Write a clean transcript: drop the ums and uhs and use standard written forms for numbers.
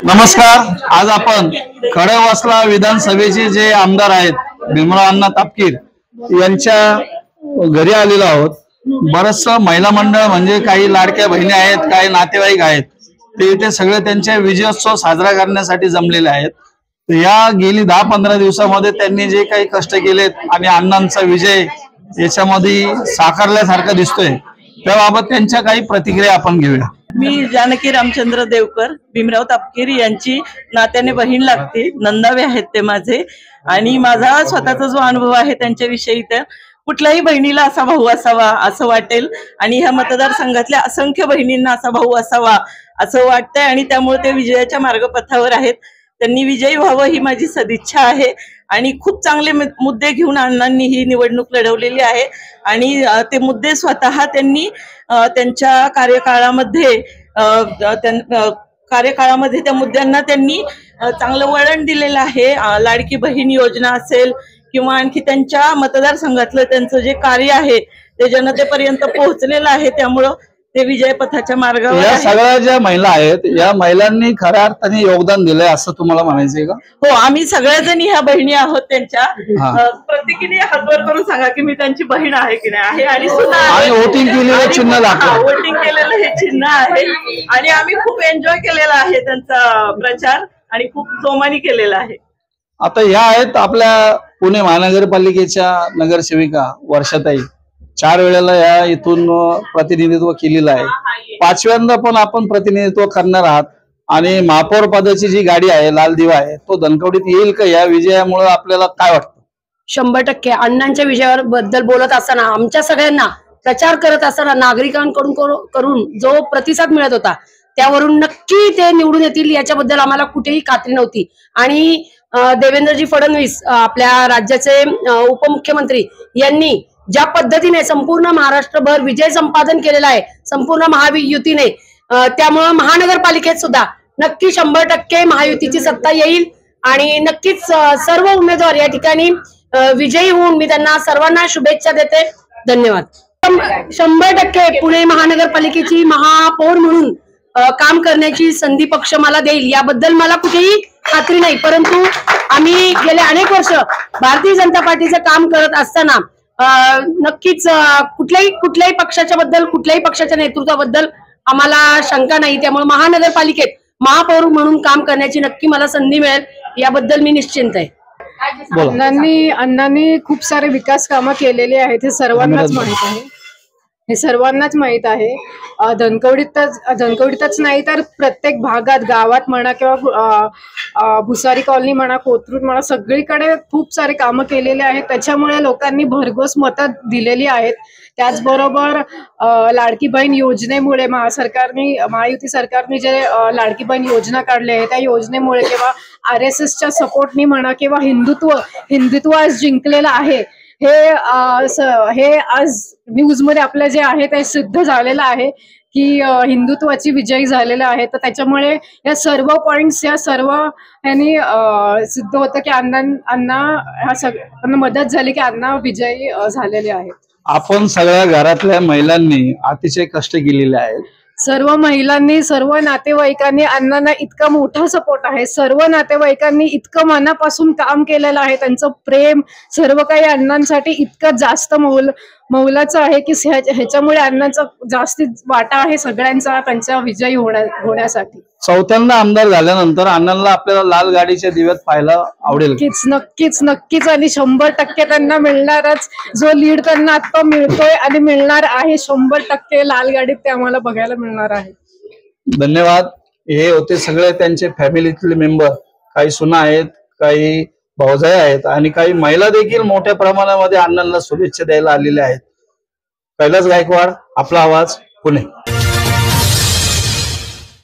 नमस्कार। आज आपण खडकवासला विधानसभेचे जे आमदार आहेत भीमराव अण्णा तापकीर यांच्या घरी आलेलो आहोत। बरचसं महिला मंडळ म्हणजे काही लाडक्या बहिणी आहेत, काही नातेवाईक आहेत, ते इथे सगळे त्यांच्या विजयोत्सव साजरा करण्यासाठी जमलेले आहेत। या गेली 10-15 दिवसामध्ये त्यांनी जे काही कष्ट केलेत आणि अण्णांचा विजय याच्यामध्ये साकारल्यासारखा दिसतोय, त्याबाबत त्यांच्या काही प्रतिक्रिया आपण घेऊया। मी जानकी रामचंद्र देवकर, भीमराव तापकीर यांची नात्याने बहीण लागते, नंदावे आहेत ते माझे। आणि माझा स्वतःचा जो अनुभव आहे त्यांच्याविषयी, तर कुठल्याही बहिणीला असा भाऊ असावा असं वाटेल आणि ह्या मतदारसंघातल्या असंख्य बहिणींना असा भाऊ असावा असं वाटतंय आणि त्यामुळे ते विजयाच्या मार्गपथावर आहेत। त्यांनी विजयी व्हावं ही माझी सदिच्छा आहे आणि खूप चांगले मुद्दे घेऊन अण्णांनी ही निवडणूक लढवलेली आहे आणि ते मुद्दे स्वतः त्यांनी त्यांच्या कार्यकाळामध्ये त्या मुद्द्यांना त्यांनी चांगलं वळण दिलेलं आहे। लाडकी बहीण योजना असेल किंवा आणखी त्यांच्या मतदारसंघातलं त्यांचं जे कार्य आहे ते जनतेपर्यंत पोहोचलेलं आहे, त्यामुळं ते विजय पथाच्या मार्गावर। या सगळ्या ज्या महिला आहेत, या महिलांनी खऱ्या अर्थाने योगदान दिलंय असं तुम्हाला म्हणायचंय का? हो, आम्ही सगळ्याजणी ह्या बहिणी आहोत त्यांच्या। प्रत्येकीने हातवर करून सांगा की मी त्यांची बहीण आहे की नाही आहे आणि वोटिंग केलेलं चिन्ह लागतं, वोटिंग केलेलं हे चिन्ह आहे आणि आम्ही खूप एन्जॉय केलेला आहे त्यांचा प्रचार आणि खूप जोमाने केलेला आहे। आता ह्या आहेत आपल्या पुणे महानगरपालिकेच्या नगरसेविका वर्षाताई। 4 वेळेला या इथून प्रतिनिधित्व केलेलं आहे, 5व्यांदा पण आपण प्रतिनिधित्व करणार आहात आणि महापौर पदाची जी गाडी आहे, लाल दिवा आहे, तो धनकवडीत येईल का? या विजयामुळे आपल्याला काय वाटतं? 100% अण्णांच्या विजयाबद्दल बोलत असताना, आमच्या सगळ्यांना प्रचार करत असताना नागरिकांकडून जो प्रतिसाद मिळत होता त्यावरून नक्की ते निवडून येतील याच्याबद्दल आम्हाला कुठेही खात्री नव्हती। आणि देवेंद्रजी फडणवीस आपल्या राज्याचे उपमुख्यमंत्री यांनी ज्या पद्धतीने संपूर्ण महाराष्ट्रभर विजय संपादन केलेला आहे संपूर्ण महायुतीने, त्यामुळे महानगरपालिकेत सुद्धा नक्की 100% महायुतीची सत्ता येईल आणि नक्कीच सर्व उमेदवार या ठिकाणी विजयी होऊन मी त्यांना सर्वांना शुभेच्छा देते। धन्यवाद। 100% पुणे महानगरपालिकेची महापौर म्हणून काम करण्याची संधी पक्ष मला देईल याबद्दल मला कुठेही खात्री नाही, परंतु आम्ही गेले अनेक वर्ष भारतीय जनता पार्टीचं काम करत असताना नक्कीच कुठल्याही पक्षाच्या बद्दल, कुठल्याही पक्षाच्या नेतृत्वाबद्दल आम्हाला शंका नाही, त्यामुळे महानगरपालिकेत महापौर म्हणून काम करण्याची नक्की मला संधी मिळेल याबद्दल मी निश्चिंत आहे। अण्णांनी खूप सारे विकास कामं केलेले आहेत, हे सर्वांनाच माहित आहे, हे सर्वांनाच माहित आहे। धनकवडीतच नाही तर प्रत्येक भागात, गावात म्हणा किंवा भुसारी कॉलनी म्हणा, कोथरूड म्हणा, सगळीकडे खूप सारे कामं केलेले आहेत, त्याच्यामुळे लोकांनी भरघोस मतं दिलेली आहेत। त्याचबरोबर लाडकी बहीण योजनेमुळे महायुती सरकारने जे लाडकी बहीण योजना काढली आहे त्या योजनेमुळे किंवा RSSच्या सपोर्टनी म्हणा किंवा हिंदुत्व आज जिंकलेलं आहे, हे आज न्यूज मध्ये आपलं जे आहे ते सिद्ध झालेलं आहे की हिंदुत्वाची विजय झालेला आहे। तर त्याच्यामुळे या सर्व पॉइंट्स, या सर्व यांनी सिद्ध होतं की अण्णा मदत झाली की अण्णा विजयी झालेले आहेत। आपण सगळ्या घरातल्या महिलांनी अतिशय कष्ट केलेले आहेत, सर्व महिलांनी, सर्व नातेवाईकांनी अण्णांना इतका मोठा सपोर्ट आहे, सर्व नातेवाईकांनी इतकं मनापासून काम केलेलं आहे, त्यांचं प्रेम सर्व काही अण्णांसाठी इतकं जास्त मौलाचं आहे की ह्याच्यामुळे अण्णांचा जास्तीत वाटा आहे सगळ्यांचा त्यांच्या विजयी होण्यासाठी। 4थ्यांदा आमदार झाल्यानंतर अण्णांना आपल्याला लाल गाडीच्या दिव्यात पाहायला आवडेल? नक्कीच आणि 100% त्यांना मिळणारच, जो लीड त्यांना आता मिळतोय आणि मिळणार आहे 100% लाल गाडीत ते आम्हाला बघायला मिळणार आहे। धन्यवाद। हे होते सगळे त्यांचे फॅमिलीतले मेंबर, काही सुना आहेत, काही भाऊजाई आहेत आणि काही महिला देखील मोठ्या प्रमाणामध्ये अण्णांना शुभेच्छा द्यायला आलेल्या आहेत। कैलास गायकवाड, आपला आवाज, पुणे।